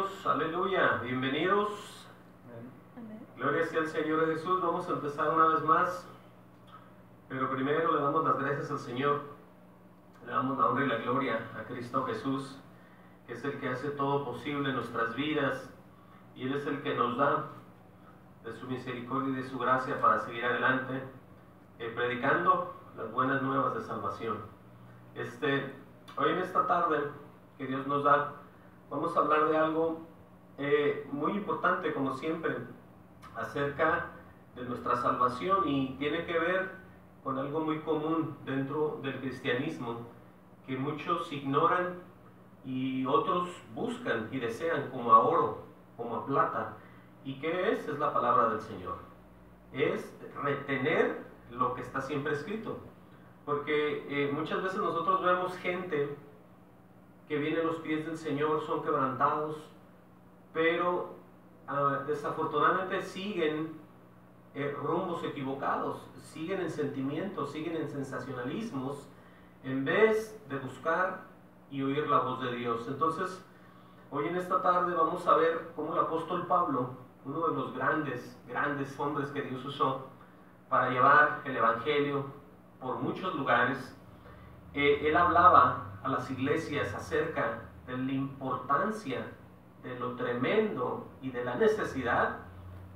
hermanos, aleluya, bienvenidos. Amén. Gloria sea al Señor Jesús. Vamos a empezar una vez más, pero primero le damos las gracias al Señor, le damos la honra y la gloria a Cristo Jesús, que es el que hace todo posible en nuestras vidas, y Él es el que nos da de su misericordia y de su gracia para seguir adelante, predicando las buenas nuevas de salvación. Hoy en esta tarde que Dios nos da, vamos a hablar de algo muy importante, como siempre, acerca de nuestra salvación, y tiene que ver con algo muy común dentro del cristianismo, que muchos ignoran y otros buscan y desean, como a oro, como a plata. ¿Y qué es? Es la palabra del Señor. Es retener lo que está siempre escrito. Porque muchas veces nosotros vemos gente que viene a los pies del Señor, son quebrantados, pero desafortunadamente siguen rumbos equivocados, siguen en sentimientos, siguen en sensacionalismos, en vez de buscar y oír la voz de Dios. Entonces, hoy en esta tarde vamos a ver cómo el apóstol Pablo, uno de los grandes hombres que Dios usó para llevar el evangelio por muchos lugares, él hablaba a las iglesias acerca de la importancia, de lo tremendo y de la necesidad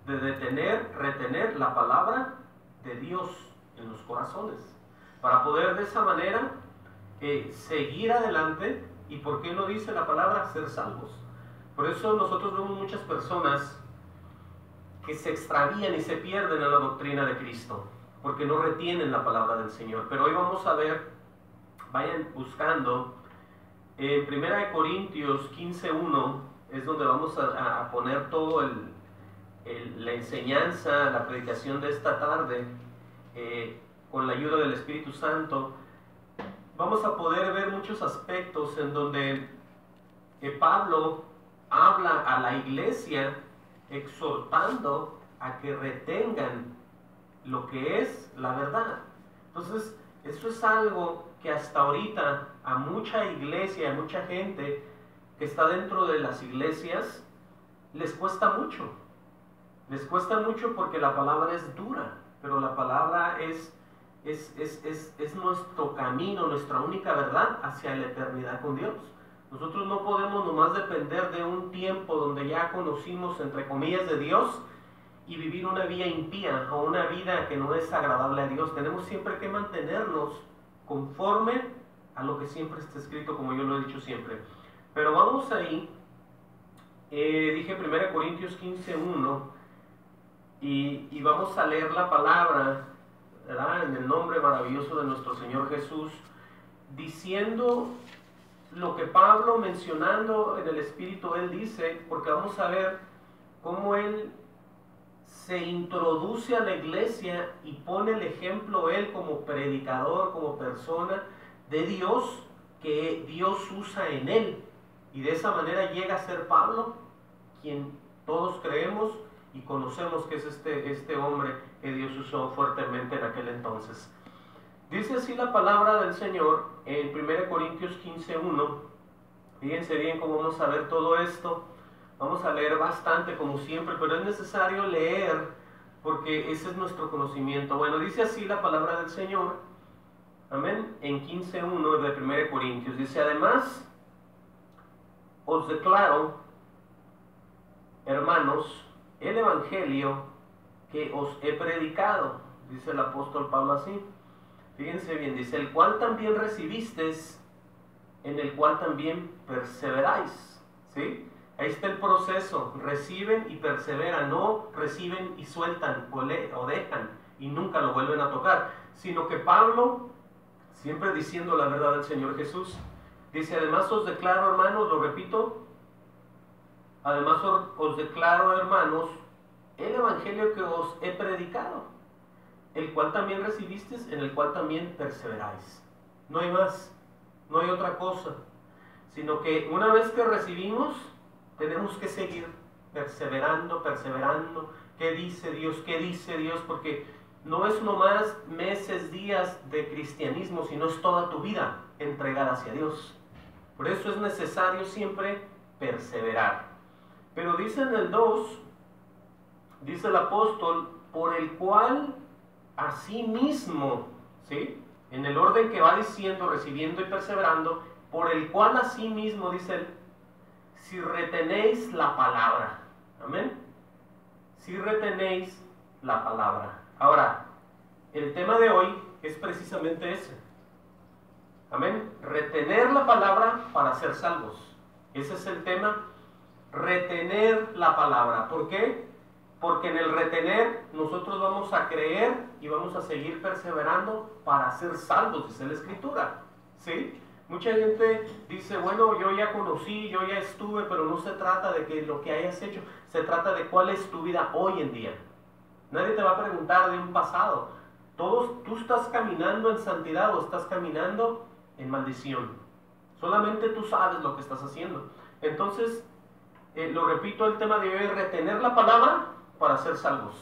de retener la palabra de Dios en los corazones, para poder de esa manera seguir adelante, y ¿por qué no dice la palabra? Ser salvos. Por eso nosotros vemos muchas personas que se extravían y se pierden en la doctrina de Cristo, porque no retienen la palabra del Señor. Pero hoy vamos a ver, vayan buscando, en 1 Corintios 15:1 es donde vamos a poner todo la enseñanza, la predicación de esta tarde, con la ayuda del Espíritu Santo. Vamos a poder ver muchos aspectos en donde Pablo habla a la iglesia exhortando a que retengan lo que es la verdad. Entonces, eso es algo que hasta ahorita a mucha iglesia, a mucha gente que está dentro de las iglesias, les cuesta mucho. Les cuesta mucho porque la palabra es dura, pero la palabra es nuestro camino, nuestra única verdad hacia la eternidad con Dios. Nosotros no podemos nomás depender de un tiempo donde ya conocimos, entre comillas, de Dios, y vivir una vida impía o una vida que no es agradable a Dios. Tenemos siempre que mantenernos conforme a lo que siempre está escrito, como yo lo he dicho siempre. Pero vamos ahí, dije 1 Corintios 15:1, y vamos a leer la palabra, ¿verdad?, en el nombre maravilloso de nuestro Señor Jesús, diciendo lo que Pablo, mencionando en el Espíritu, él dice, porque vamos a ver cómo él se introduce a la iglesia y pone el ejemplo él como predicador, como persona de Dios, que Dios usa en él, y de esa manera llega a ser Pablo, quien todos creemos y conocemos que es este hombre que Dios usó fuertemente en aquel entonces. Dice así la palabra del Señor en 1 Corintios 15:1. Fíjense bien cómo vamos a ver todo esto. Vamos a leer bastante como siempre, pero es necesario leer porque ese es nuestro conocimiento. Bueno, dice así la palabra del Señor, amén, en 15:1 de 1 Corintios. Dice: además, os declaro, hermanos, el evangelio que os he predicado, dice el apóstol Pablo así. Fíjense bien, dice: el cual también recibisteis, en el cual también perseveráis. ¿Sí? Ahí está el proceso: reciben y perseveran, no reciben y sueltan o dejan y nunca lo vuelven a tocar, sino que Pablo, siempre diciendo la verdad del Señor Jesús, dice: además os declaro, hermanos, lo repito, además os declaro, hermanos, el evangelio que os he predicado, el cual también recibisteis, en el cual también perseveráis. No hay más, no hay otra cosa, sino que una vez que recibimos, tenemos que seguir perseverando. ¿Qué dice Dios? ¿Qué dice Dios? Porque no es nomás meses, días de cristianismo, sino es toda tu vida entregada hacia Dios. Por eso es necesario siempre perseverar. Pero dice en el 2, dice el apóstol, por el cual asimismo, ¿sí? En el orden que va diciendo, recibiendo y perseverando, por el cual asimismo, dice él, si retenéis la palabra. Amén. Si retenéis la palabra. Ahora, el tema de hoy es precisamente ese. Amén. Retener la palabra para ser salvos. Ese es el tema. Retener la palabra. ¿Por qué? Porque en el retener nosotros vamos a creer y vamos a seguir perseverando para ser salvos, dice la Escritura. ¿Sí? Mucha gente dice, bueno, yo ya conocí, yo ya estuve, pero no se trata de que lo que hayas hecho, se trata de cuál es tu vida hoy en día. Nadie te va a preguntar de un pasado. Tú estás caminando en santidad o estás caminando en maldición. Solamente tú sabes lo que estás haciendo. Entonces, lo repito, el tema de hoy es retener la palabra para ser salvos.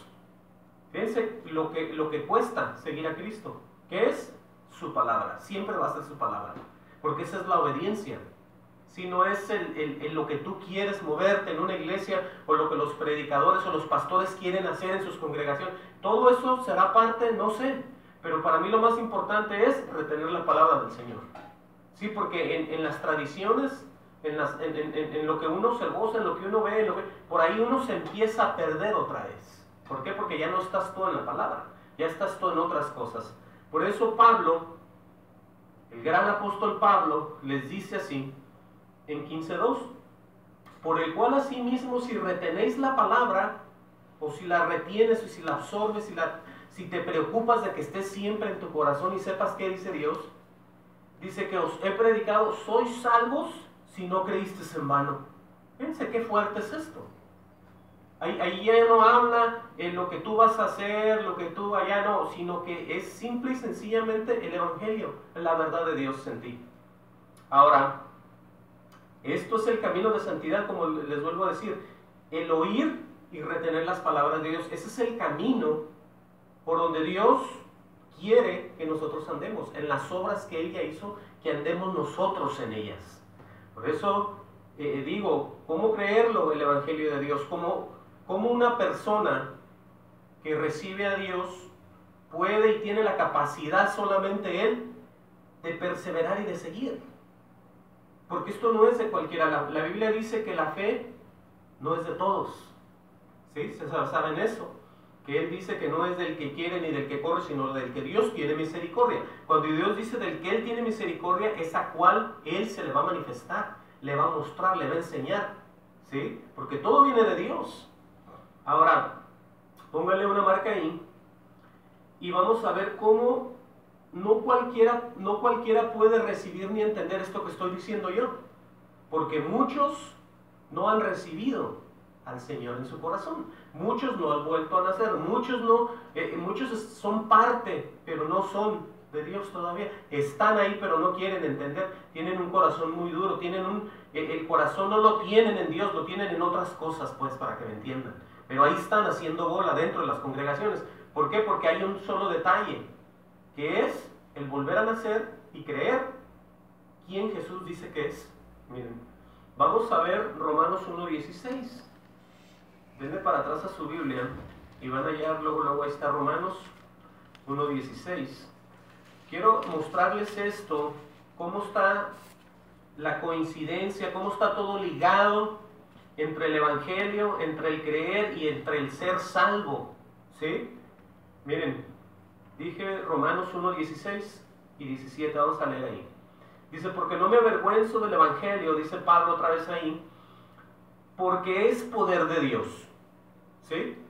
Fíjense lo que cuesta seguir a Cristo. ¿Qué es? Su palabra. Siempre va a ser su palabra. Porque esa es la obediencia. Si no es lo que tú quieres moverte en una iglesia, o lo que los predicadores o los pastores quieren hacer en sus congregaciones, todo eso será parte, no sé. Pero para mí lo más importante es retener la palabra del Señor. Sí, porque en las tradiciones, en lo que uno se goza, en lo que uno ve, por ahí uno se empieza a perder otra vez. ¿Por qué? Porque ya no estás tú en la palabra, ya estás tú en otras cosas. Por eso Pablo, el gran apóstol Pablo, les dice así, en 15:2, por el cual asimismo si retenéis la palabra, o si la retienes, o si la absorbes, si te preocupas de que esté siempre en tu corazón y sepas qué dice Dios, dice que os he predicado, sois salvos si no creísteis en vano. Fíjense qué fuerte es esto. Ahí ya no habla en lo que tú vas a hacer, lo que tú allá no, sino que es simple y sencillamente el Evangelio, la verdad de Dios en ti. Ahora, esto es el camino de santidad, como les vuelvo a decir, el oír y retener las palabras de Dios. Ese es el camino por donde Dios quiere que nosotros andemos, en las obras que Él ya hizo, que andemos nosotros en ellas. Por eso digo, ¿cómo creerlo el Evangelio de Dios? ¿Cómo una persona que recibe a Dios puede y tiene la capacidad solamente Él de perseverar y de seguir? Porque esto no es de cualquiera. La Biblia dice que la fe no es de todos. ¿Sí? ¿Saben eso? Que Él dice que no es del que quiere ni del que corre, sino del que Dios tiene misericordia. Cuando Dios dice del que Él tiene misericordia, es a cual Él se le va a manifestar, le va a mostrar, le va a enseñar. ¿Sí? Porque todo viene de Dios. Ahora, póngale una marca ahí y vamos a ver cómo no cualquiera puede recibir ni entender esto que estoy diciendo yo. Porque muchos no han recibido al Señor en su corazón. Muchos no han vuelto a nacer. Muchos son parte, pero no son de Dios todavía. Están ahí, pero no quieren entender. Tienen un corazón muy duro. El corazón no lo tienen en Dios, lo tienen en otras cosas, pues, para que me entiendan. Pero ahí están haciendo bola dentro de las congregaciones. ¿Por qué? Porque hay un solo detalle, que es el volver a nacer y creer quién Jesús dice que es. Miren, vamos a ver Romanos 1:16. Denle para atrás a su Biblia y van a hallar, luego ahí está Romanos 1:16. Quiero mostrarles esto, cómo está la coincidencia, cómo está todo ligado entre el Evangelio, entre el creer y entre el ser salvo. ¿Sí? Miren, dije Romanos 1:16 y 17, vamos a leer ahí. Dice, porque no me avergüenzo del Evangelio, dice Pablo otra vez ahí, porque es poder de Dios. ¿Sí?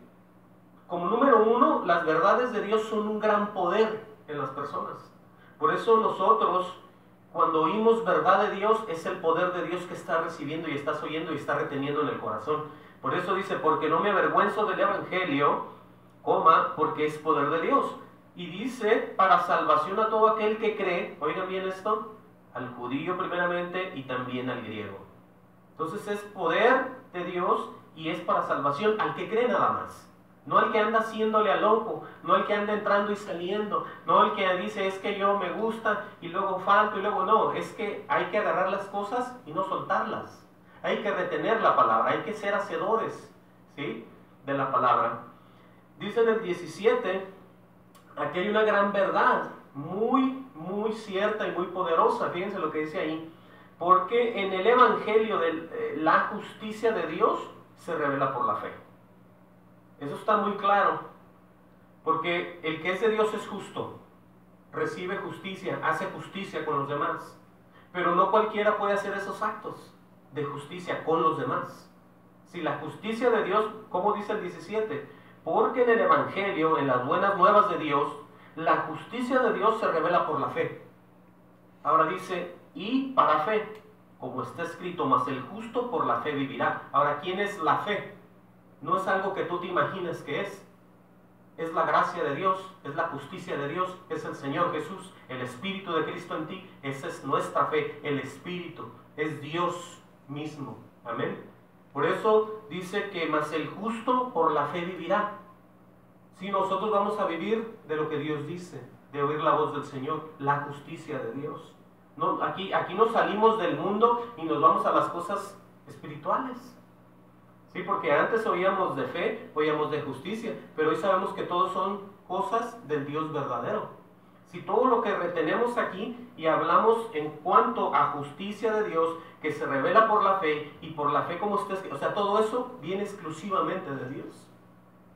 Como número uno, las verdades de Dios son un gran poder en las personas. Por eso nosotros, cuando oímos verdad de Dios, es el poder de Dios que estás recibiendo y estás oyendo y estás reteniendo en el corazón. Por eso dice, porque no me avergüenzo del Evangelio, porque es poder de Dios. Y dice, para salvación a todo aquel que cree, oigan bien esto, al judío primeramente y también al griego. Entonces es poder de Dios y es para salvación al que cree nada más. No al que anda haciéndole a loco, no al que anda entrando y saliendo, no al que dice es que yo me gusta y luego falto y luego no. Es que hay que agarrar las cosas y no soltarlas. hay que retener la palabra, hay que ser hacedores, ¿sí?, de la palabra. Dice en el 17, aquí hay una gran verdad, muy, muy cierta y muy poderosa. Fíjense lo que dice ahí. Porque en el evangelio de la justicia de Dios se revela por la fe. Eso está muy claro. Porque el que es de Dios es justo, recibe justicia, hace justicia con los demás. Pero no cualquiera puede hacer esos actos de justicia con los demás. Si la justicia de Dios, como dice el 17, porque en el evangelio, en las buenas nuevas de Dios, la justicia de Dios se revela por la fe. Ahora dice, y para fe, como está escrito, mas el justo por la fe vivirá. Ahora, ¿quién es la fe? No es algo que tú te imagines que es la gracia de Dios, es la justicia de Dios, es el Señor Jesús, el Espíritu de Cristo en ti. Esa es nuestra fe, el Espíritu, es Dios mismo. Amén. Por eso dice que mas el justo por la fe vivirá. Si nosotros vamos a vivir de lo que Dios dice, de oír la voz del Señor, la justicia de Dios. No, aquí nos salimos del mundo y nos vamos a las cosas espirituales. Sí, porque antes oíamos de fe, oíamos de justicia, pero hoy sabemos que todos son cosas del Dios verdadero. Si todo lo que retenemos aquí y hablamos en cuanto a justicia de Dios, que se revela por la fe, y por la fe como usted, o sea, todo eso viene exclusivamente de Dios.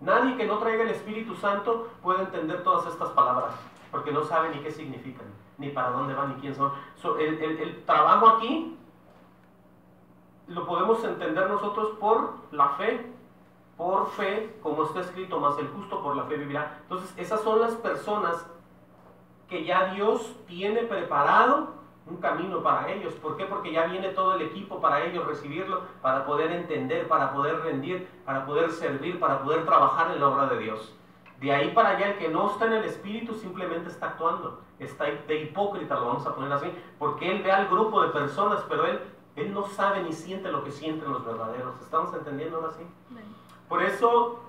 Nadie que no traiga el Espíritu Santo puede entender todas estas palabras, porque no sabe ni qué significan, ni para dónde van, ni quién son. El trabajo aquí lo podemos entender nosotros por la fe, como está escrito, mas el justo por la fe vivirá. Entonces, esas son las personas que ya Dios tiene preparado un camino para ellos. ¿Por qué? Porque ya viene todo el equipo para ellos recibirlo, para poder entender, para poder rendir, para poder servir, para poder trabajar en la obra de Dios. De ahí para allá, el que no está en el Espíritu simplemente está actuando, está de hipócrita, lo vamos a poner así, porque él ve al grupo de personas, pero él no sabe ni siente lo que sienten los verdaderos. ¿Estamos entendiendo ahora sí? Por eso,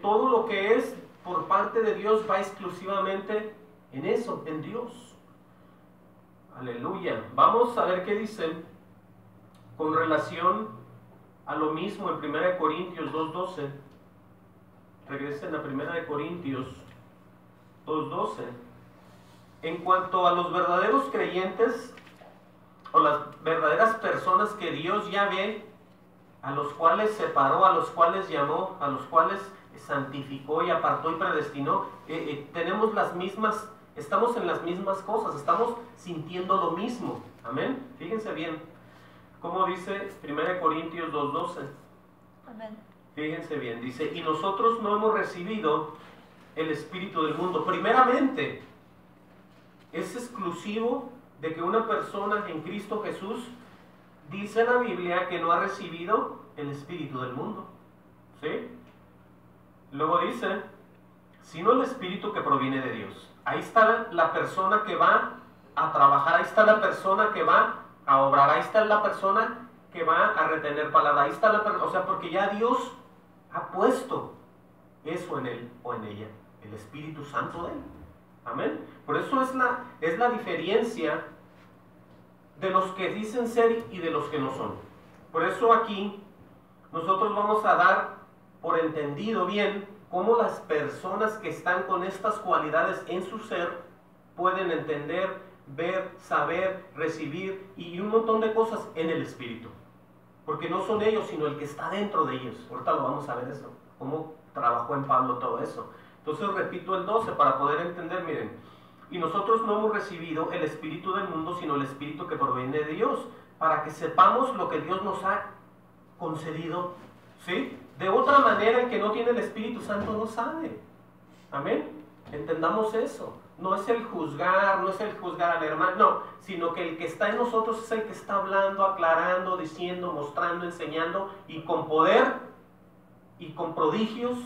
todo lo que es por parte de Dios va exclusivamente en eso, en Dios. Aleluya. Vamos a ver qué dice con relación a lo mismo en 1 Corintios 2:12. Regresen a 1 Corintios 2:12. En cuanto a los verdaderos creyentes, o las verdaderas personas que Dios ya ve, a los cuales separó, a los cuales llamó, a los cuales santificó y apartó y predestinó, tenemos las mismas. Estamos en las mismas cosas, estamos sintiendo lo mismo. Amén. Fíjense bien cómo dice 1 Corintios 2:12. Amén. Fíjense bien, dice, y nosotros no hemos recibido el espíritu del mundo. Primeramente, es exclusivo de que una persona en Cristo Jesús, dice la Biblia, que no ha recibido el espíritu del mundo. ¿Sí? Luego dice, sino el espíritu que proviene de Dios. Ahí está la persona que va a trabajar, ahí está la persona que va a obrar, ahí está la persona que va a retener palabra, ahí está la persona, o sea, porque ya Dios ha puesto eso en él o en ella, el Espíritu Santo de él. Amén. Por eso es la diferencia de los que dicen ser y de los que no son. Por eso aquí nosotros vamos a dar por entendido bien cómo las personas que están con estas cualidades en su ser pueden entender, ver, saber, recibir y un montón de cosas en el Espíritu. Porque no son ellos, sino el que está dentro de ellos. Ahorita lo vamos a ver eso, cómo trabajó en Pablo todo eso. Entonces repito el 12 para poder entender, miren. Y nosotros no hemos recibido el espíritu del mundo, sino el espíritu que proviene de Dios, para que sepamos lo que Dios nos ha concedido, ¿sí? De otra manera, el que no tiene el Espíritu Santo no sabe. Amén. Entendamos eso. No es el juzgar, no es el juzgar al hermano, no, sino que el que está en nosotros es el que está hablando, aclarando, diciendo, mostrando, enseñando, y con poder y con prodigios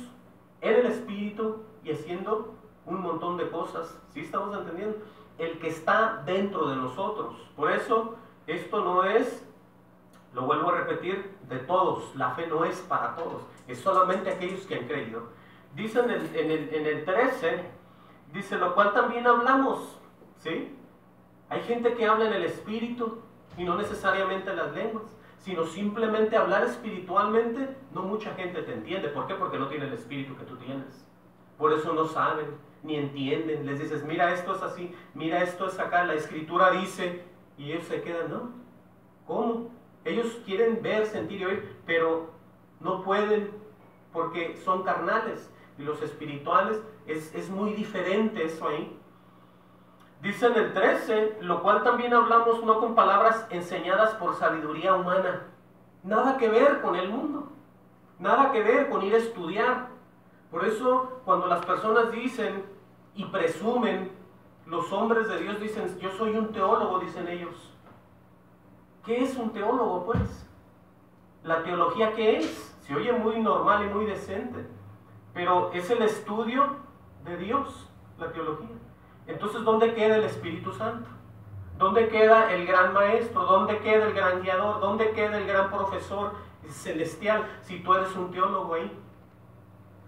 en el Espíritu y haciendo un montón de cosas. ¿Sí estamos entendiendo? El que está dentro de nosotros. Por eso, esto no es, lo vuelvo a repetir, de todos. La fe no es para todos, es solamente aquellos que han creído. Dice en el 13, dice, lo cual también hablamos, ¿sí? Hay gente que habla en el Espíritu y no necesariamente en las lenguas, sino simplemente hablar espiritualmente, no mucha gente te entiende. ¿Por qué? Porque no tiene el espíritu que tú tienes. Por eso no saben, ni entienden. Les dices, mira, esto es así, mira, esto es acá, la escritura dice, y ellos se quedan, ¿no? ¿Cómo? Ellos quieren ver, sentir y oír, pero no pueden porque son carnales. Y los espirituales es muy diferente eso ahí. Dice en el 13, lo cual también hablamos no con palabras enseñadas por sabiduría humana. Nada que ver con el mundo. Nada que ver con ir a estudiar. Por eso cuando las personas dicen y presumen, los hombres de Dios dicen, yo soy un teólogo, dicen ellos. ¿Qué es un teólogo, pues? ¿La teología qué es? Se oye muy normal y muy decente, pero es el estudio de Dios, la teología. Entonces, ¿dónde queda el Espíritu Santo? ¿Dónde queda el gran maestro? ¿Dónde queda el gran guiador? ¿Dónde queda el gran profesor celestial si tú eres un teólogo ahí?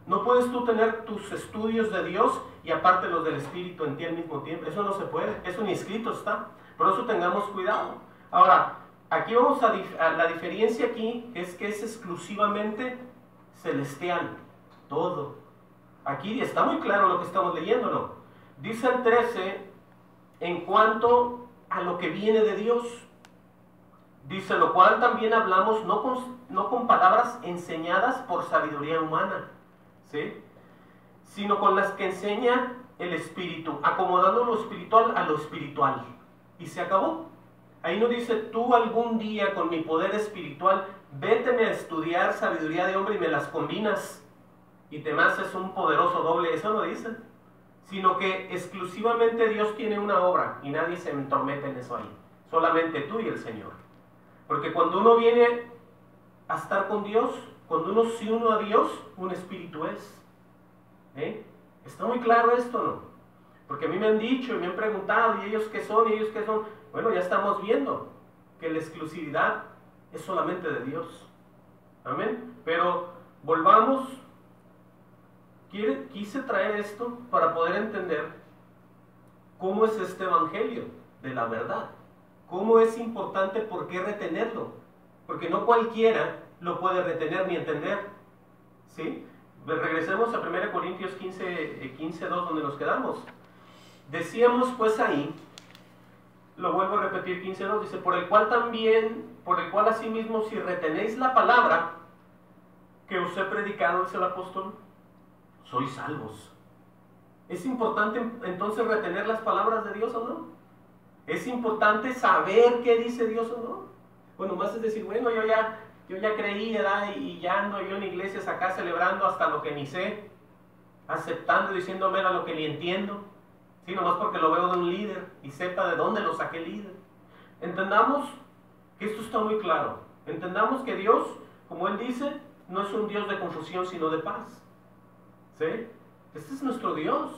No puedes tú tener tus estudios de Dios y aparte los del Espíritu en ti al mismo tiempo. Eso no se puede, eso ni escrito está. Por eso tengamos cuidado. Ahora, aquí vamos a la diferencia aquí es que es exclusivamente celestial, todo. Aquí está muy claro lo que estamos leyendo, ¿no? Dice el 13, en cuanto a lo que viene de Dios, dice, lo cual también hablamos no con palabras enseñadas por sabiduría humana, ¿sí? Sino con las que enseña el Espíritu, acomodando lo espiritual a lo espiritual. Y se acabó. Ahí no dice, tú algún día con mi poder espiritual, véteme a estudiar sabiduría de hombre y me las combinas y te me haces un poderoso doble. Eso no dice. Sino que exclusivamente Dios tiene una obra y nadie se entromete en eso ahí. Solamente tú y el Señor. Porque cuando uno viene a estar con Dios, cuando uno se une a Dios, un espíritu es. ¿Está muy claro esto, no? Porque a mí me han dicho y me han preguntado, ¿y ellos qué son? ¿Y ellos qué son? Bueno, ya estamos viendo que la exclusividad es solamente de Dios. Amén. Pero volvamos. Quise traer esto para poder entender cómo es este evangelio de la verdad. Cómo es importante, por qué retenerlo. Porque no cualquiera lo puede retener ni entender. ¿Sí? Regresemos a 1 Corintios 15:2 donde nos quedamos. Decíamos pues ahí, lo vuelvo a repetir, 15:2, dice, por el cual asimismo si retenéis la palabra que os he predicado, dice el apóstol, sois salvos. ¿Es importante entonces retener las palabras de Dios o no? ¿Es importante saber qué dice Dios o no? Bueno, más es decir, bueno, yo ya creí, ¿verdad? Y ya ando yo en iglesias acá celebrando hasta lo que ni sé, aceptando y diciéndome a lo que ni entiendo, ¿sí? Nomás porque lo veo de un líder y sepa de dónde lo saqué el líder. Entendamos que esto está muy claro. Entendamos que Dios, como Él dice, no es un Dios de confusión, sino de paz. ¿Sí? Este es nuestro Dios.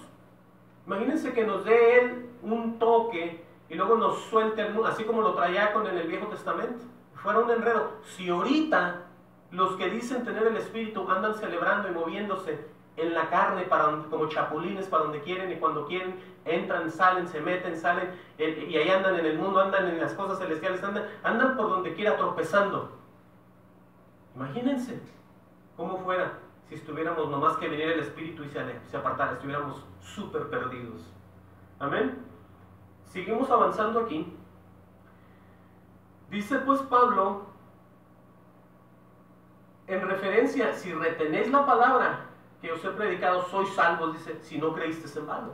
Imagínense que nos dé Él un toque y luego nos suelte el mundo, así como lo traía en el Viejo Testamento. Fuera un enredo. Si ahorita los que dicen tener el Espíritu andan celebrando y moviéndose en la carne como chapulines para donde quieren y cuando quieren, entran, salen, se meten, salen, y ahí andan en el mundo, andan en las cosas celestiales, andan por donde quiera tropezando. Imagínense cómo fuera si estuviéramos nomás que viniera el Espíritu y se apartara, estuviéramos súper perdidos. Amén. Seguimos avanzando aquí. Dice pues Pablo, en referencia, si retenéis la palabra que os he predicado, sois salvos, dice, si no creísteis en vano.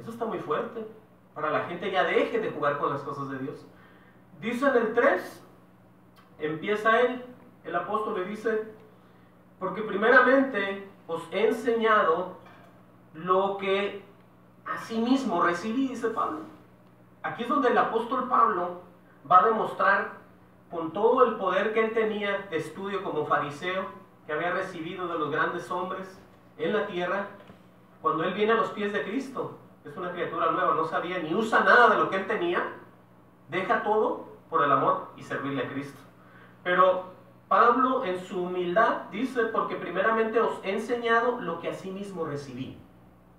Eso está muy fuerte. Para la gente ya deje de jugar con las cosas de Dios. Dice en el 3, empieza el apóstol le dice, porque primeramente os he enseñado lo que asimismo recibí, dice Pablo. Aquí es donde el apóstol Pablo va a demostrar con todo el poder que él tenía de estudio como fariseo, que había recibido de los grandes hombres en la tierra, cuando él viene a los pies de Cristo, es una criatura nueva, no sabía ni usa nada de lo que él tenía, deja todo por el amor y servirle a Cristo. Pero Pablo en su humildad dice, porque primeramente os he enseñado lo que asimismo recibí.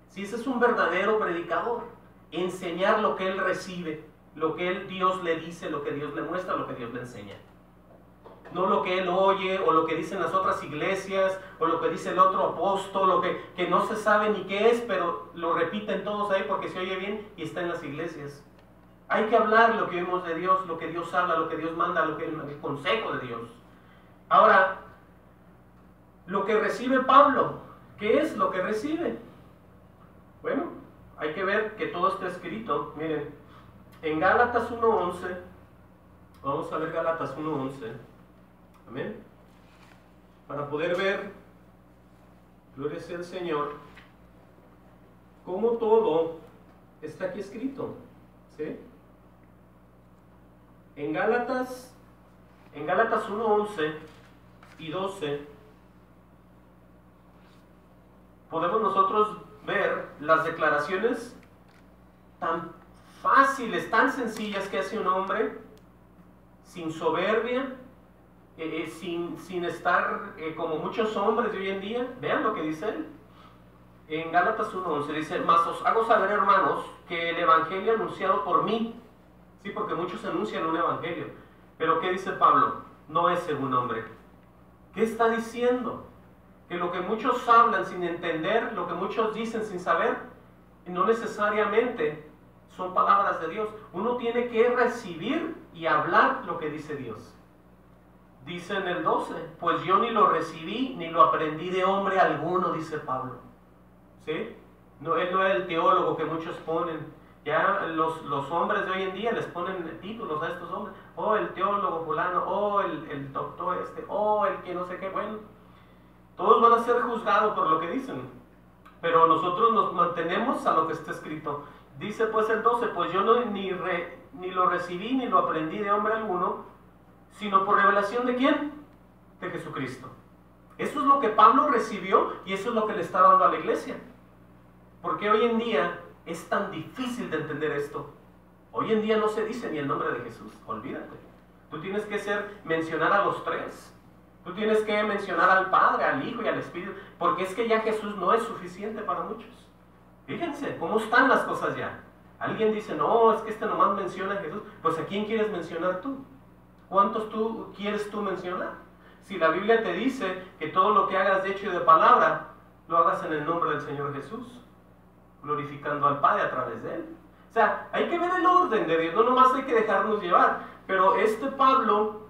Si ese es un verdadero predicador, enseñar lo que él recibe, lo que Dios le dice, lo que Dios le muestra, lo que Dios le enseña. no lo que él oye o lo que dicen las otras iglesias o lo que dice el otro apóstol, lo que no se sabe ni qué es, pero lo repiten todos ahí porque se oye bien y está en las iglesias. Hay que hablar lo que oímos de Dios, lo que Dios habla, lo que Dios manda, el consejo de Dios. Ahora, lo que recibe Pablo, ¿qué es lo que recibe? Bueno, hay que ver que todo está escrito. Miren, en Gálatas 1:11, vamos a ver Gálatas 1:11, amén, para poder ver, gloria sea el Señor, cómo todo está aquí escrito, ¿sí? En Gálatas 1:11 y 12, podemos nosotros ver las declaraciones tan fáciles, tan sencillas que hace un hombre, sin soberbia, sin estar como muchos hombres de hoy en día. Vean lo que dice él. En Gálatas 1:11 dice: mas os hago saber, hermanos, que el evangelio anunciado por mí, sí, porque muchos anuncian un evangelio, pero ¿qué dice Pablo? No es según hombre. ¿Qué está diciendo? Que lo que muchos hablan sin entender, lo que muchos dicen sin saber, no necesariamente son palabras de Dios. Uno tiene que recibir y hablar lo que dice Dios. Dice en el 12, pues yo ni lo recibí ni lo aprendí de hombre alguno, dice Pablo. ¿Sí? No, él no es el teólogo que muchos ponen. Ya los hombres de hoy en día les ponen títulos a estos hombres. Oh, el teólogo fulano, oh, el doctor este, oh, el que no sé qué. Bueno, todos van a ser juzgados por lo que dicen, pero nosotros nos mantenemos a lo que está escrito. Dice pues el 12, pues yo ni lo recibí ni lo aprendí de hombre alguno, sino por revelación ¿de quién? De Jesucristo. Eso es lo que Pablo recibió y eso es lo que le está dando a la iglesia. Porque hoy en día es tan difícil de entender esto. Hoy en día no se dice ni el nombre de Jesús, olvídate. Tú tienes que mencionar a los tres. Tú tienes que mencionar al Padre, al Hijo y al Espíritu, porque es que ya Jesús no es suficiente para muchos. Fíjense cómo están las cosas ya. Alguien dice, no, es que este nomás menciona a Jesús. Pues ¿a quién quieres mencionar tú? ¿Cuántos quieres tú mencionar? Si la Biblia te dice que todo lo que hagas de hecho y de palabra, lo hagas en el nombre del Señor Jesús, glorificando al Padre a través de Él. O sea, hay que ver el orden de Dios, no nomás hay que dejarnos llevar. Pero Pablo,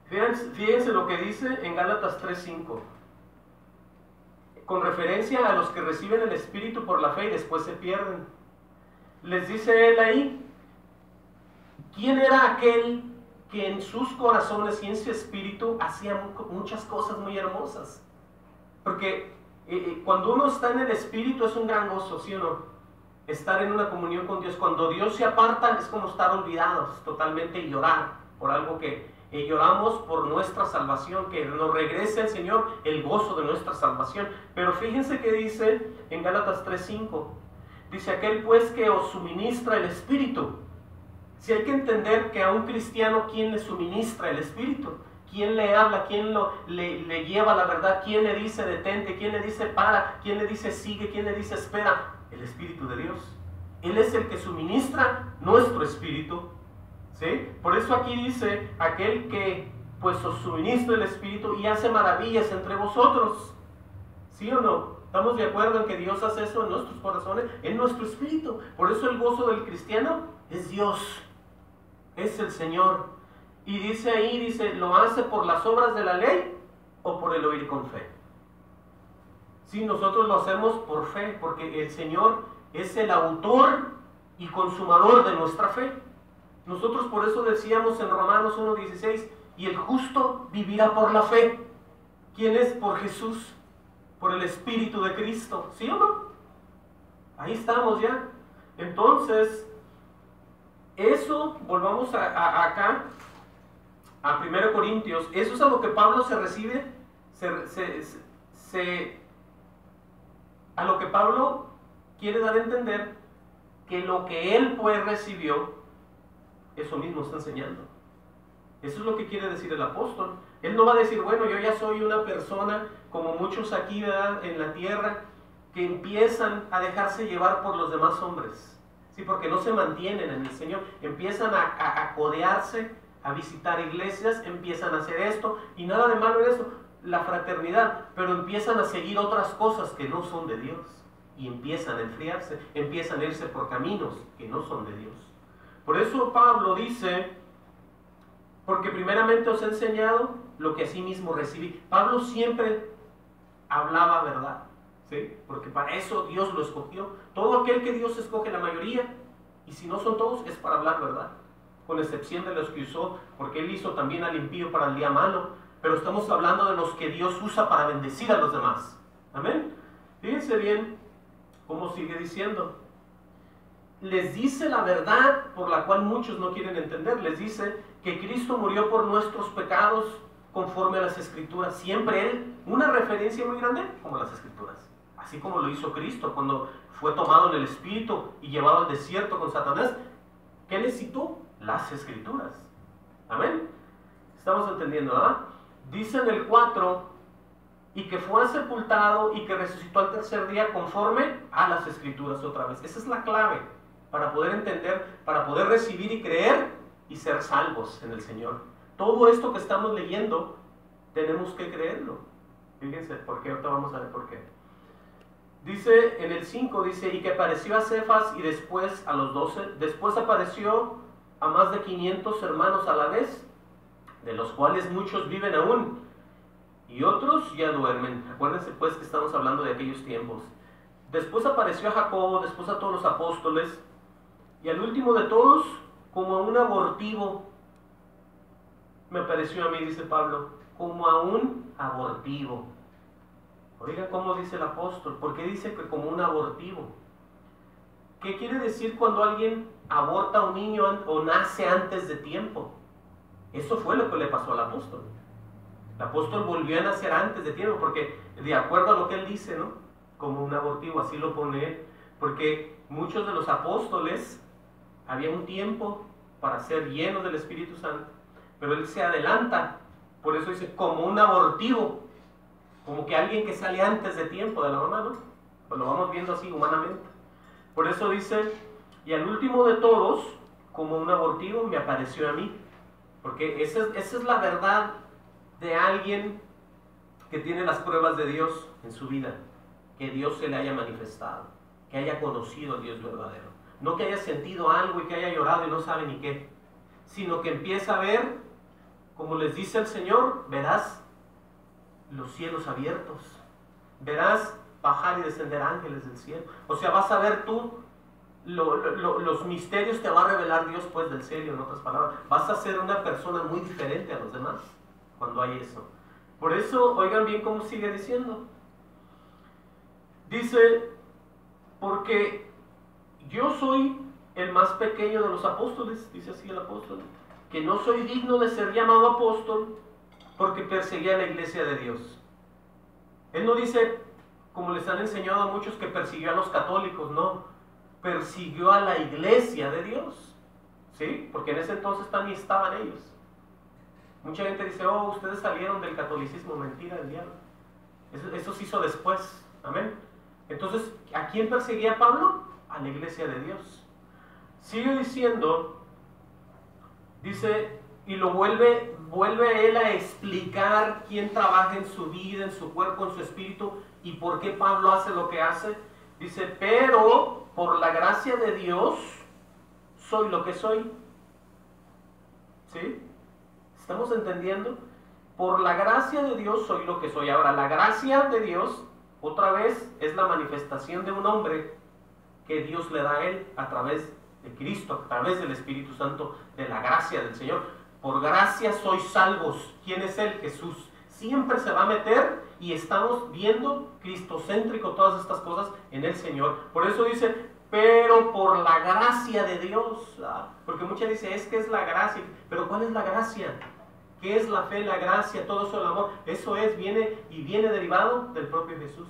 fíjense lo que dice en Gálatas 3:5. Con referencia a los que reciben el Espíritu por la fe y después se pierden. Les dice él ahí, ¿quién era aquel que en sus corazones y en su espíritu hacía muchas cosas muy hermosas? Porque cuando uno está en el Espíritu es un gran gozo, ¿sí o no? Estar en una comunión con Dios. Cuando Dios se aparta es como estar olvidados totalmente y llorar por algo que lloramos por nuestra salvación, que nos regrese al Señor el gozo de nuestra salvación. Pero fíjense que dice en Gálatas 3:5, dice, aquel pues que os suministra el Espíritu. Si hay que entender que a un cristiano, ¿quién le suministra el Espíritu? ¿Quién le habla? ¿Quién le lleva la verdad? ¿Quién le dice detente? ¿Quién le dice para? ¿Quién le dice sigue? ¿Quién le dice espera? El Espíritu de Dios. Él es el que suministra nuestro espíritu. ¿Sí? Por eso aquí dice, aquel que pues os suministra el Espíritu y hace maravillas entre vosotros. ¿Sí o no? ¿Estamos de acuerdo en que Dios hace eso en nuestros corazones, en nuestro espíritu? Por eso el gozo del cristiano es Dios, es el Señor. Y dice ahí, ¿lo hace por las obras de la ley o por el oír con fe? Sí, nosotros lo hacemos por fe, porque el Señor es el autor y consumador de nuestra fe. Nosotros por eso decíamos en Romanos 1:16, y el justo vivirá por la fe. ¿Quién es? Por Jesús, por el Espíritu de Cristo, ¿sí o no? Ahí estamos ya. Entonces, eso, volvamos acá, a 1 Corintios, eso es a lo que Pablo se recibe, a lo que Pablo quiere dar a entender que lo que él pues recibió, eso mismo está enseñando. Eso es lo que quiere decir el apóstol. Él no va a decir, bueno, yo ya soy una persona como muchos aquí, ¿verdad?, en la tierra, que empiezan a dejarse llevar por los demás hombres, ¿sí? Porque no se mantienen en el Señor, empiezan a codearse, a visitar iglesias, empiezan a hacer esto, y nada de malo en eso, la fraternidad, pero empiezan a seguir otras cosas que no son de Dios, y empiezan a enfriarse, empiezan a irse por caminos que no son de Dios. Por eso Pablo dice, porque primeramente os he enseñado lo que asimismo recibí. Pablo siempre hablaba verdad, ¿sí? Porque para eso Dios lo escogió. Todo aquel que Dios escoge, la mayoría, y si no son todos, es para hablar verdad, con excepción de los que usó, porque Él hizo también al impío para el día malo, pero estamos hablando de los que Dios usa para bendecir a los demás. Amén. Fíjense bien cómo sigue diciendo. Les dice la verdad por la cual muchos no quieren entender. Les dice que Cristo murió por nuestros pecados conforme a las Escrituras. Siempre Él, una referencia muy grande, como las Escrituras. Así como lo hizo Cristo cuando fue tomado en el Espíritu y llevado al desierto con Satanás. ¿Qué le citó? Las Escrituras. Amén. Estamos entendiendo, ¿verdad? Dice en el 4, y que fue sepultado y que resucitó al tercer día conforme a las Escrituras otra vez. Esa es la clave para poder entender, para poder recibir y creer y ser salvos en el Señor. Todo esto que estamos leyendo, tenemos que creerlo. Fíjense, ¿por qué? Ahorita vamos a ver por qué. Dice en el 5, dice, y que apareció a Cefas y después a los 12, después apareció a más de 500 hermanos a la vez, de los cuales muchos viven aún, y otros ya duermen. Acuérdense pues que estamos hablando de aquellos tiempos. Después apareció a Jacobo, después a todos los apóstoles, y al último de todos, como a un abortivo, me pareció a mí, dice Pablo, como a un abortivo. Oiga, ¿cómo dice el apóstol? ¿Por qué dice que como un abortivo? ¿Qué quiere decir cuando alguien aborta a un niño o nace antes de tiempo? Eso fue lo que le pasó al apóstol. El apóstol volvió a nacer antes de tiempo, porque de acuerdo a lo que él dice, ¿no? Como un abortivo, así lo pone él. Porque muchos de los apóstoles, había un tiempo para ser llenos del Espíritu Santo, pero él se adelanta. Por eso dice, como un abortivo, como que alguien que sale antes de tiempo de la mamá, ¿no? Pues lo vamos viendo así humanamente. Por eso dice, y al último de todos, como un abortivo, me apareció a mí. Porque esa es la verdad de alguien que tiene las pruebas de Dios en su vida, que Dios se le haya manifestado, que haya conocido al Dios verdadero, no que haya sentido algo y que haya llorado y no sabe ni qué, sino que empieza a ver, como les dice el Señor, verás los cielos abiertos, verás bajar y descender ángeles del cielo. O sea, vas a ver tú los misterios, te va a revelar Dios pues del cielo, en otras palabras. Vas a ser una persona muy diferente a los demás cuando hay eso. Por eso, oigan bien cómo sigue diciendo. Dice, porque yo soy el más pequeño de los apóstoles, dice así el apóstol, que no soy digno de ser llamado apóstol porque perseguía la iglesia de Dios. Él no dice, como les han enseñado a muchos, que persiguió a los católicos, no. Persiguió a la iglesia de Dios, ¿sí? Porque en ese entonces también estaban ellos. Mucha gente dice, oh, ustedes salieron del catolicismo. Mentira del diablo. Eso se hizo después, amén. Entonces, ¿a quién perseguía Pablo? A la iglesia de Dios. Sigue diciendo, dice, y lo vuelve él a explicar quién trabaja en su vida, en su cuerpo, en su espíritu, y por qué Pablo hace lo que hace. Dice, pero por la gracia de Dios soy lo que soy. ¿Sí? ¿Estamos entendiendo? Por la gracia de Dios soy lo que soy. Ahora, la gracia de Dios, otra vez, es la manifestación de un hombre que Dios le da a él a través de Cristo, a través del Espíritu Santo, de la gracia del Señor. Por gracia sois salvos. ¿Quién es Él? Jesús. Siempre se va a meter y estamos viendo cristocéntrico todas estas cosas en el Señor. Por eso dice, pero por la gracia de Dios. Porque muchas dicen, es que es la gracia. Pero ¿cuál es la gracia? ¿Qué es la fe, la gracia, todo eso, el amor? Eso viene derivado del propio Jesús.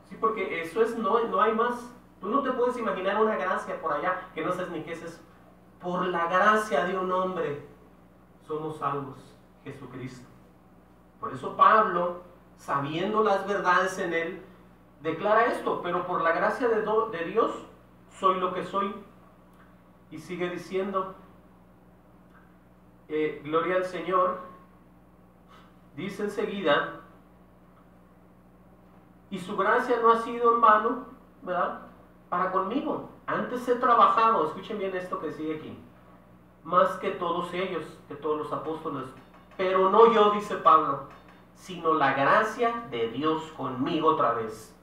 Sí, porque eso es, no hay más. Tú no te puedes imaginar una gracia por allá que no sabes ni qué es eso. Por la gracia de un hombre somos salvos, Jesucristo. Por eso Pablo, sabiendo las verdades en él, declara esto, pero por la gracia de Dios soy lo que soy. Y sigue diciendo, gloria al Señor, dice enseguida, y su gracia no ha sido en vano, ¿verdad?, para conmigo. Antes he trabajado, escuchen bien esto que sigue aquí, más que todos ellos, que todos los apóstoles, pero no yo, dice Pablo, sino la gracia de Dios conmigo otra vez.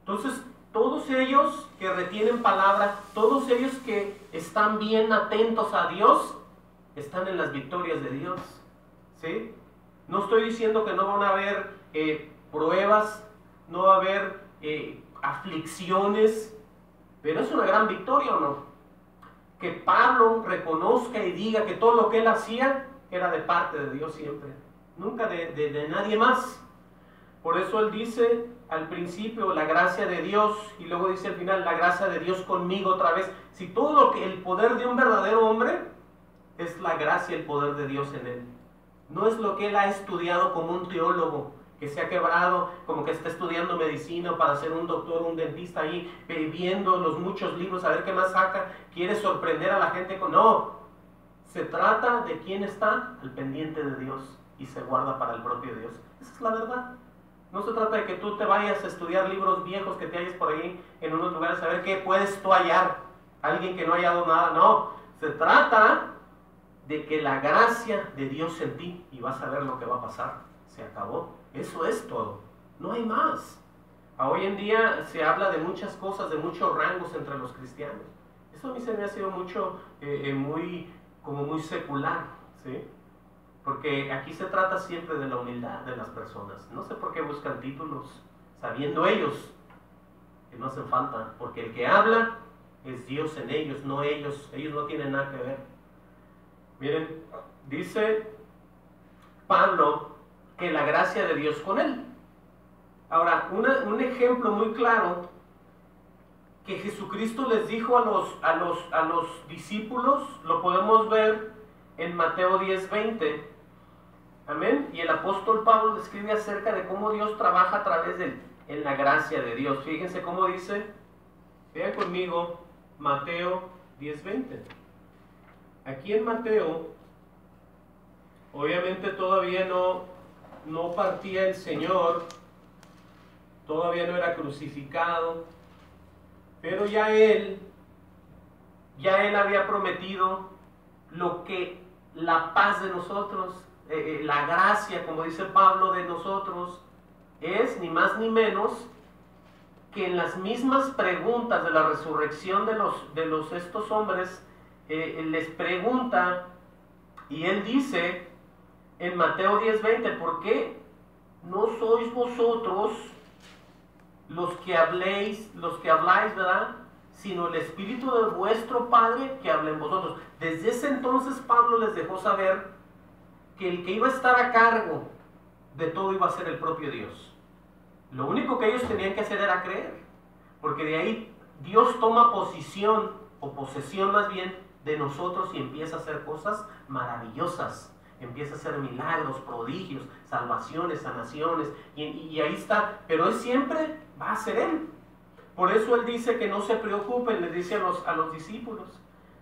Entonces, todos ellos que retienen palabra, todos ellos que están bien atentos a Dios, están en las victorias de Dios, ¿sí? No estoy diciendo que no van a haber pruebas, no va a haber aflicciones, pero es una gran victoria, ¿o no? Que Pablo reconozca y diga que todo lo que él hacía era de parte de Dios siempre, nunca de nadie más. Por eso él dice al principio la gracia de Dios, y luego dice al final la gracia de Dios conmigo otra vez. Si todo lo que el poder de un verdadero hombre es la gracia y el poder de Dios en él, no es lo que él ha estudiado como un teólogo que se ha quebrado, como que está estudiando medicina para ser un doctor, un dentista ahí, viendo los muchos libros, a ver qué más saca, quiere sorprender a la gente con... No, se trata de quién está al pendiente de Dios y se guarda para el propio Dios. Esa es la verdad. No se trata de que tú te vayas a estudiar libros viejos que te halles por ahí en unos lugares, a ver qué puedes tú hallar, alguien que no ha hallado nada. No, se trata de que la gracia de Dios en ti, y vas a ver lo que va a pasar, se acabó. Eso es todo, no hay más. Hoy en día se habla de muchas cosas, de muchos rangos entre los cristianos. Eso a mí se me ha sido mucho, muy secular, ¿sí? Porque aquí se trata siempre de la humildad de las personas. No sé por qué buscan títulos, sabiendo ellos que no hacen falta, porque el que habla es Dios en ellos, no ellos no tienen nada que ver. Miren, dice Pablo que la gracia de Dios con él. Ahora, un ejemplo muy claro que Jesucristo les dijo a los discípulos, lo podemos ver en Mateo 10:20. Amén. Y el apóstol Pablo describe acerca de cómo Dios trabaja a través en la gracia de Dios. Fíjense cómo dice, vean conmigo, Mateo 10:20. Aquí en Mateo, obviamente todavía no partía el Señor, todavía no era crucificado, pero ya Él había prometido lo que la paz de nosotros, la gracia, como dice Pablo, de nosotros, es ni más ni menos que en las mismas preguntas de la resurrección de estos hombres, les pregunta, y Él dice en Mateo 10:20, ¿por qué no sois vosotros los que habláis, ¿verdad?, sino el Espíritu de vuestro Padre que habla en vosotros? Desde ese entonces Pablo les dejó saber que el que iba a estar a cargo de todo iba a ser el propio Dios. Lo único que ellos tenían que hacer era creer, porque de ahí Dios toma posición, o posesión más bien, de nosotros y empieza a hacer cosas maravillosas. Empieza a hacer milagros, prodigios, salvaciones, sanaciones, y ahí está. Pero Él siempre va a ser Él. Por eso Él dice que no se preocupen, les dice a los discípulos,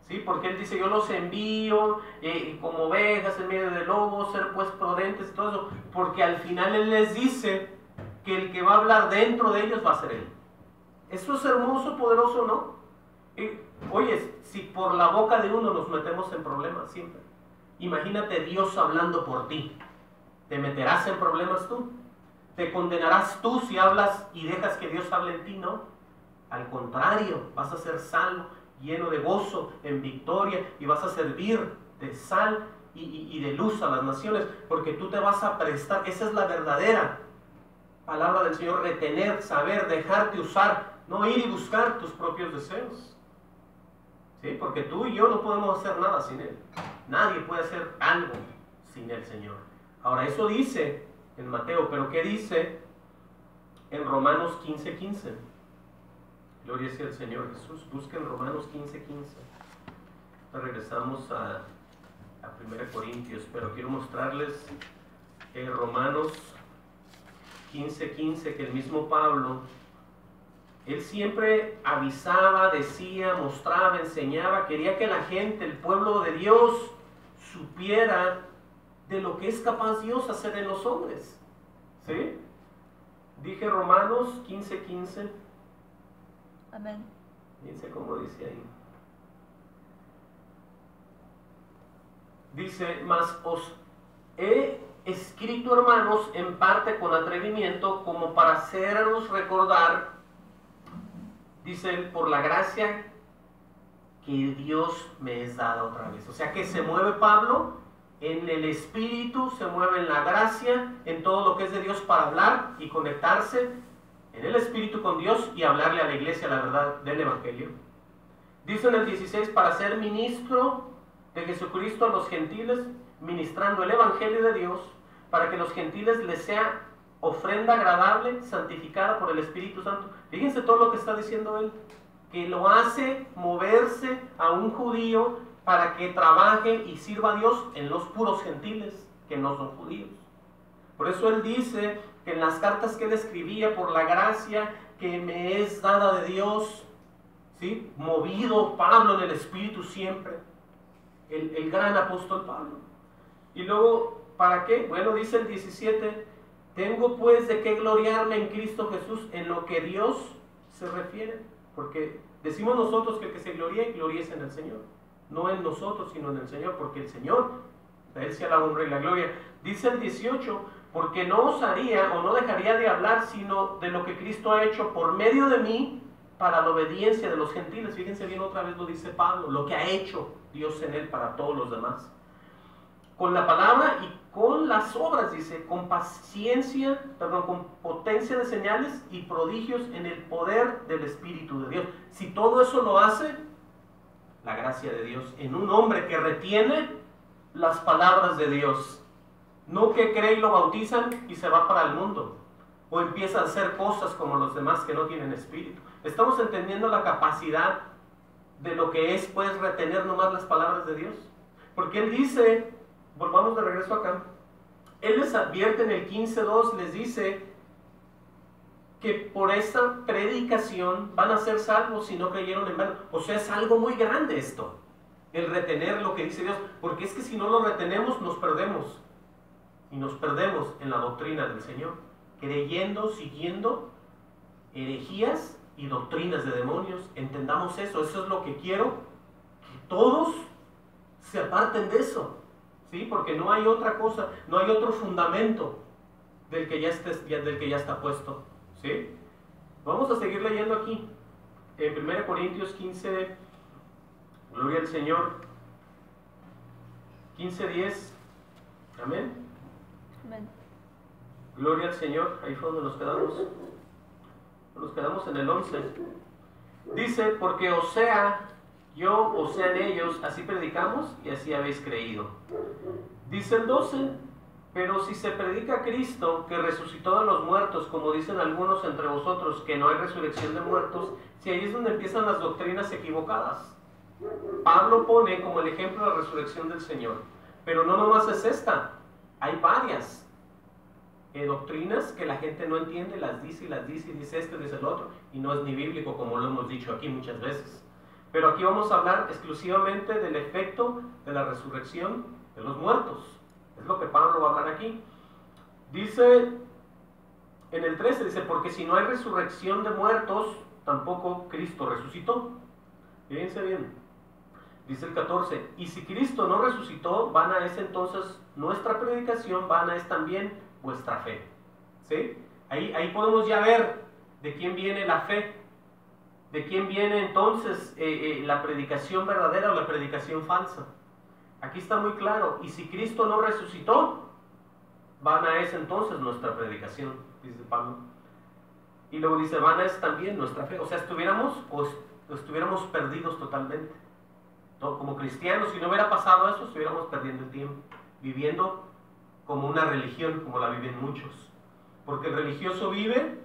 ¿sí? Porque Él dice, yo los envío como ovejas en medio de lobos, ser pues prudentes y todo eso, porque al final Él les dice que el que va a hablar dentro de ellos va a ser Él. Eso es hermoso, poderoso, ¿no? Oye, si por la boca de uno nos metemos en problemas siempre, imagínate Dios hablando por ti. ¿Te meterás en problemas tú? ¿Te condenarás tú si hablas y dejas que Dios hable en ti? No. Al contrario, vas a ser salvo, lleno de gozo, en victoria, y vas a servir de sal y de luz a las naciones, porque tú te vas a prestar. Esa es la verdadera palabra del Señor: retener, saber, dejarte usar, no ir y buscar tus propios deseos. ¿Sí? Porque tú y yo no podemos hacer nada sin Él. Nadie puede hacer algo sin el Señor. Ahora, eso dice en Mateo, pero ¿qué dice en Romanos 15:15? Gloria sea al Señor Jesús. Busquen Romanos 15:15. Regresamos a 1 Corintios, pero quiero mostrarles Romanos 15:15, que el mismo Pablo, él siempre avisaba, decía, mostraba, enseñaba, quería que la gente, el pueblo de Dios, supiera de lo que es capaz Dios hacer en los hombres. ¿Sí? Dije Romanos 15:15. Amén. Fíjense cómo dice ahí. Dice, mas os he escrito, hermanos, en parte con atrevimiento, como para haceros recordar, dice él, por la gracia que Dios me es dada otra vez. O sea que se mueve Pablo en el Espíritu, se mueve en la gracia, en todo lo que es de Dios para hablar y conectarse en el Espíritu con Dios y hablarle a la iglesia la verdad del Evangelio. Dice en el 16, para ser ministro de Jesucristo a los gentiles, ministrando el Evangelio de Dios, para que los gentiles les sea ofrenda agradable, santificada por el Espíritu Santo. Fíjense todo lo que está diciendo él, que lo hace moverse a un judío para que trabaje y sirva a Dios en los puros gentiles, que no son judíos. Por eso él dice que en las cartas que él escribía, por la gracia que me es dada de Dios, ¿sí? Movido Pablo en el Espíritu siempre, el gran apóstol Pablo. Y luego, ¿para qué? Bueno, dice el 17, tengo pues de qué gloriarme en Cristo Jesús en lo que Dios se refiere, porque decimos nosotros que el que se gloríe, gloríese en el Señor, no en nosotros, sino en el Señor, porque el Señor, a Él sea la honra y la gloria. Dice el 18, porque no osaría o no dejaría de hablar sino de lo que Cristo ha hecho por medio de mí para la obediencia de los gentiles. Fíjense bien, otra vez lo dice Pablo, lo que ha hecho Dios en él para todos los demás. Con la palabra y con las obras, dice, con paciencia, con potencia de señales y prodigios en el poder del Espíritu de Dios. Si todo eso lo hace, la gracia de Dios en un hombre que retiene las palabras de Dios, no que cree y lo bautizan y se va para el mundo, o empieza a hacer cosas como los demás que no tienen espíritu. Estamos entendiendo la capacidad de lo que es, pues, retener nomás las palabras de Dios, porque él dice, volvamos de regreso acá, él les advierte en el 15:2, les dice que por esa predicación van a ser salvos si no creyeron en vano. O sea, es algo muy grande esto, el retener lo que dice Dios, porque es que si no lo retenemos nos perdemos, y nos perdemos en la doctrina del Señor, creyendo, siguiendo herejías y doctrinas de demonios. Entendamos eso, eso es lo que quiero, que todos se aparten de eso, ¿sí? Porque no hay otra cosa, no hay otro fundamento del que ya está puesto, ¿sí? Vamos a seguir leyendo aquí, en 1 Corintios 15, gloria al Señor, 15:10, amén. Amén. Gloria al Señor, ahí fue donde nos quedamos. Nos quedamos en el 11. Dice, porque o sea yo o sean ellos, así predicamos y así habéis creído. Dice el 12, pero si se predica a Cristo que resucitó de los muertos, como dicen algunos entre vosotros, que no hay resurrección de muertos, si ahí es donde empiezan las doctrinas equivocadas. Pablo pone como el ejemplo la resurrección del Señor, pero no nomás es esta, hay varias doctrinas que la gente no entiende, las dice y dice esto y dice el otro, y no es ni bíblico, como lo hemos dicho aquí muchas veces. Pero aquí vamos a hablar exclusivamente del efecto de la resurrección de los muertos. Es lo que Pablo va a hablar aquí. Dice en el 13, dice, porque si no hay resurrección de muertos, tampoco Cristo resucitó. Fíjense bien. Dice el 14, y si Cristo no resucitó, vana es entonces nuestra predicación, vana es también vuestra fe. ¿Sí? Ahí podemos ya ver de quién viene la fe, de quién viene entonces la predicación verdadera o la predicación falsa. Aquí está muy claro, y si Cristo no resucitó, vana es entonces nuestra predicación, dice Pablo. Y luego dice, vana es también nuestra fe. O sea, estuviéramos perdidos totalmente. Como cristianos, si no hubiera pasado eso, estuviéramos perdiendo el tiempo, viviendo como una religión, como la viven muchos. Porque el religioso vive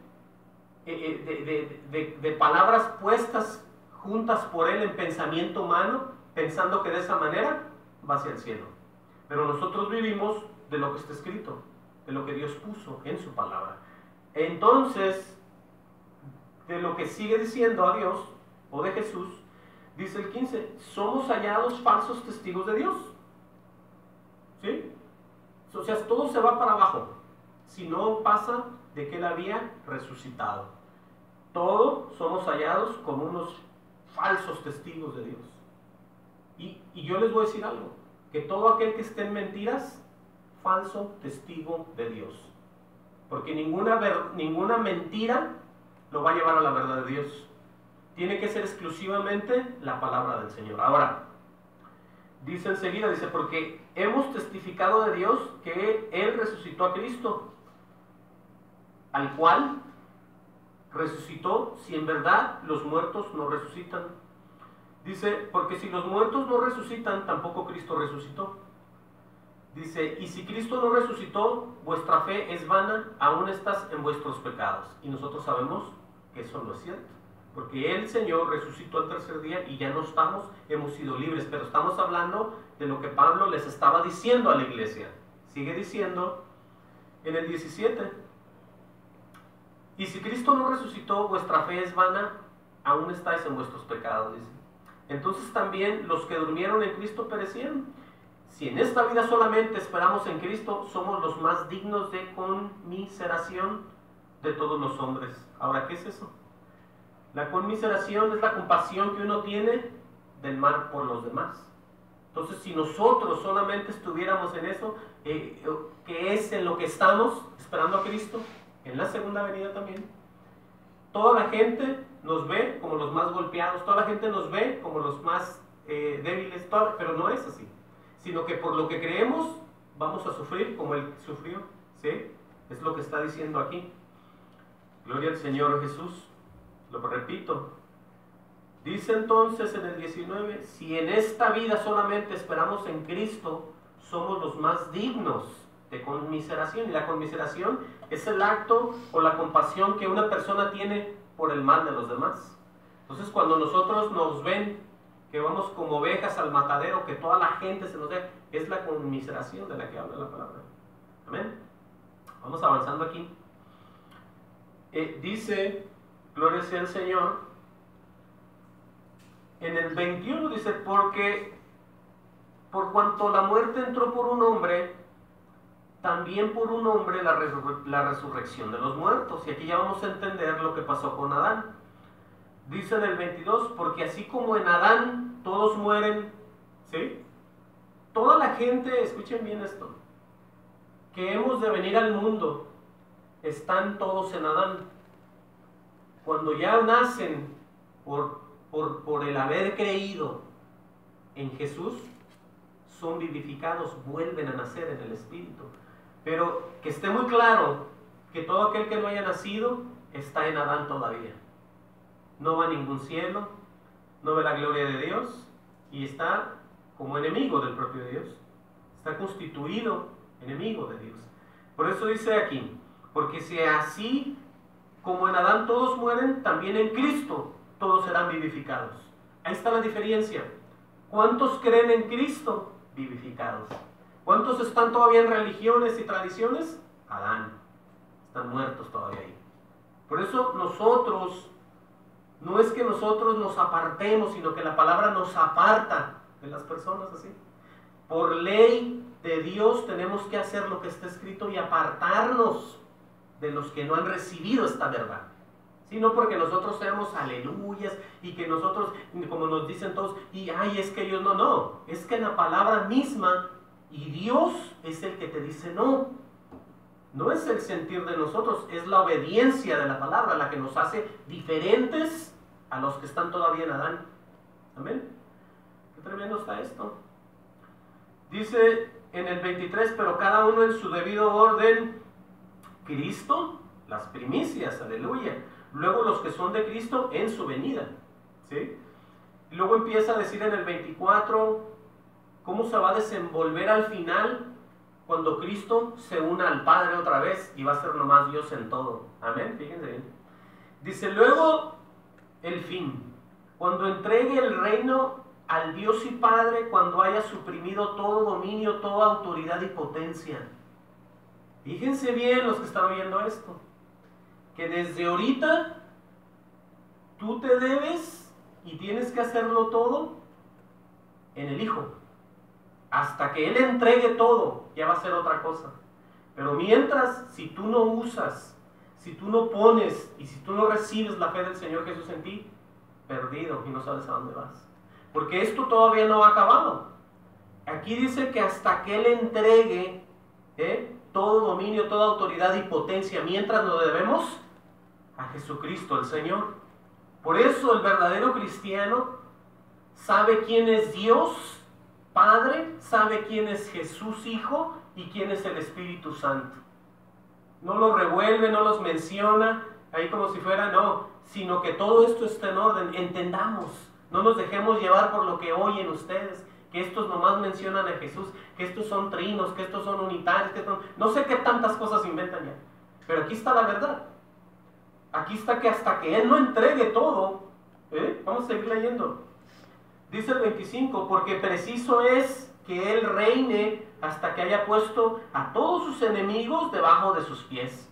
de palabras puestas juntas por él en pensamiento humano, pensando que de esa manera va hacia el cielo. Pero nosotros vivimos de lo que está escrito, de lo que Dios puso en su palabra. Entonces, de lo que sigue diciendo a Dios, o de Jesús, dice el 15, somos hallados falsos testigos de Dios. ¿Sí? O sea, todo se va para abajo si no pasa de que Él había resucitado. Todos somos hallados como unos falsos testigos de Dios. Y yo les voy a decir algo, que todo aquel que esté en mentiras, falso testigo de Dios. Porque ninguna mentira lo va a llevar a la verdad de Dios. Tiene que ser exclusivamente la palabra del Señor. Ahora, dice enseguida, dice, porque hemos testificado de Dios que Él resucitó a Cristo, al cual resucitó si en verdad los muertos no resucitan. Dice, porque si los muertos no resucitan, tampoco Cristo resucitó. Dice, y si Cristo no resucitó, vuestra fe es vana, aún estás en vuestros pecados. Y nosotros sabemos que eso no es cierto, porque el Señor resucitó al tercer día y ya no estamos, hemos sido libres. Pero estamos hablando de lo que Pablo les estaba diciendo a la iglesia. Sigue diciendo en el 17, y si Cristo no resucitó, vuestra fe es vana, aún estáis en vuestros pecados, dice. Entonces también los que durmieron en Cristo perecieron. Si en esta vida solamente esperamos en Cristo, somos los más dignos de conmiseración de todos los hombres. Ahora, ¿qué es eso? La conmiseración es la compasión que uno tiene del mal por los demás. Entonces, si nosotros solamente estuviéramos en eso, que es en lo que estamos esperando a Cristo, en la segunda venida también, toda la gente nos ve como los más golpeados, toda la gente nos ve como los más débiles, pero no es así, sino que por lo que creemos vamos a sufrir como Él sufrió, ¿sí? Es lo que está diciendo aquí. Gloria al Señor Jesús. Lo repito. Dice entonces en el 19, si en esta vida solamente esperamos en Cristo, somos los más dignos de conmiseración. Y la conmiseración es el acto o la compasión que una persona tiene por el mal de los demás. Entonces, cuando nosotros nos ven que vamos como ovejas al matadero, que toda la gente se nos ve, es la conmiseración de la que habla la palabra. Amén. Vamos avanzando aquí. Dice, gloria sea al Señor, en el 21 dice, porque por cuanto la muerte entró por un hombre, también por un hombre la resurrección de los muertos. Y aquí ya vamos a entender lo que pasó con Adán. Dice en el 22, porque así como en Adán todos mueren, ¿sí? Toda la gente, escuchen bien esto, que hemos de venir al mundo, están todos en Adán. Cuando ya nacen por el haber creído en Jesús, son vivificados, vuelven a nacer en el Espíritu. Pero que esté muy claro que todo aquel que no haya nacido está en Adán todavía. No va a ningún cielo, no ve la gloria de Dios y está como enemigo del propio Dios. Está constituido enemigo de Dios. Por eso dice aquí, porque si así como en Adán todos mueren, también en Cristo todos serán vivificados. Ahí está la diferencia. ¿Cuántos creen en Cristo? Vivificados. ¿Cuántos están todavía en religiones y tradiciones? Adán. Están muertos todavía ahí. Por eso nosotros, no es que nosotros nos apartemos, sino que la palabra nos aparta de las personas así. Por ley de Dios tenemos que hacer lo que está escrito y apartarnos de los que no han recibido esta verdad. Sino porque nosotros seamos aleluyas y que nosotros, como nos dicen todos, y ay, es que ellos no, es que en la palabra misma, y Dios es el que te dice no. No es el sentir de nosotros, es la obediencia de la palabra la que nos hace diferentes a los que están todavía en Adán. Amén. Qué tremendo está esto. Dice en el 23, pero cada uno en su debido orden, Cristo, las primicias, aleluya. Luego los que son de Cristo en su venida, ¿sí? Y luego empieza a decir en el 24 cómo se va a desenvolver al final cuando Cristo se una al Padre otra vez y va a ser nomás Dios en todo. Amén, fíjense bien. Dice luego el fin, cuando entregue el reino al Dios y Padre, cuando haya suprimido todo dominio, toda autoridad y potencia. Fíjense bien los que están oyendo esto, que desde ahorita tú te debes y tienes que hacerlo todo en el Hijo. Hasta que Él entregue todo, ya va a ser otra cosa. Pero mientras, si tú no usas, si tú no pones y si tú no recibes la fe del Señor Jesús en ti, perdido y no sabes a dónde vas. Porque esto todavía no ha acabado. Aquí dice que hasta que Él entregue todo dominio, toda autoridad y potencia, mientras lo debemos a Jesucristo el Señor. Por eso el verdadero cristiano sabe quién es Dios Padre, sabe quién es Jesús Hijo y quién es el Espíritu Santo. No los revuelve, no los menciona ahí como si fuera, no, sino que todo esto está en orden. Entendamos, no nos dejemos llevar por lo que oyen ustedes, que estos nomás mencionan a Jesús, que estos son trinos, que estos son unitarios, que no sé qué tantas cosas inventan ya. Pero aquí está la verdad. Aquí está que hasta que Él no entregue todo, vamos a seguir leyendo. Dice el 25, porque preciso es que Él reine hasta que haya puesto a todos sus enemigos debajo de sus pies.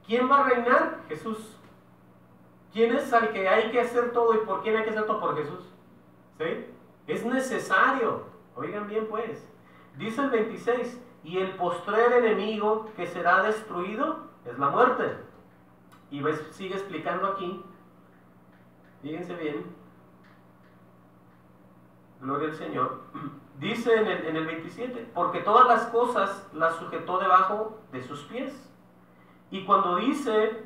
¿Quién va a reinar? Jesús. ¿Quién es al que hay que hacer todo y por quién hay que hacer todo? Por Jesús. ¿Sí? Es necesario. Oigan bien pues. Dice el 26, y el postrer enemigo que será destruido es la muerte. Y sigue explicando aquí. Fíjense bien. Gloria al Señor. Dice en el 27, porque todas las cosas las sujetó debajo de sus pies. Y cuando dice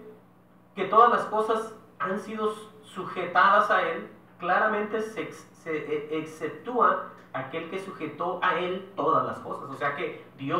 que todas las cosas han sido sujetadas a Él, claramente se exceptúa aquel que sujetó a Él todas las cosas. O sea que Dios